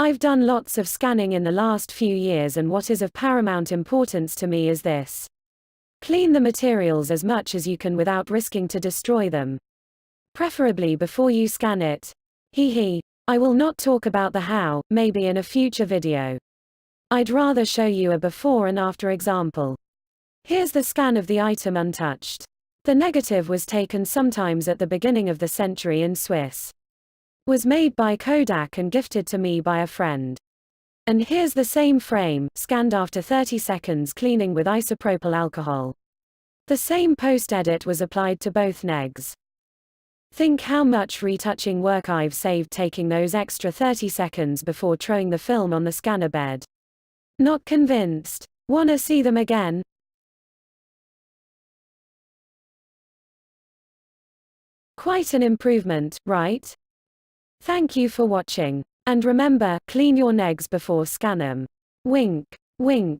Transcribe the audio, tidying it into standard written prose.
I've done lots of scanning in the last few years, and what is of paramount importance to me is this. Clean the materials as much as you can without risking to destroy them. Preferably before you scan it. I will not talk about the how, maybe in a future video. I'd rather show you a before and after example. Here's the scan of the item untouched. The negative was taken sometimes at the beginning of the century in Swiss. Was made by Kodak and gifted to me by a friend. And here's the same frame, scanned after 30 seconds cleaning with isopropyl alcohol. The same post-edit was applied to both negs. Think how much retouching work I've saved taking those extra 30 seconds before throwing the film on the scanner bed. Not convinced? Wanna see them again? Quite an improvement, right? Thank you for watching. And remember, clean your negs before scan 'em. Wink, wink.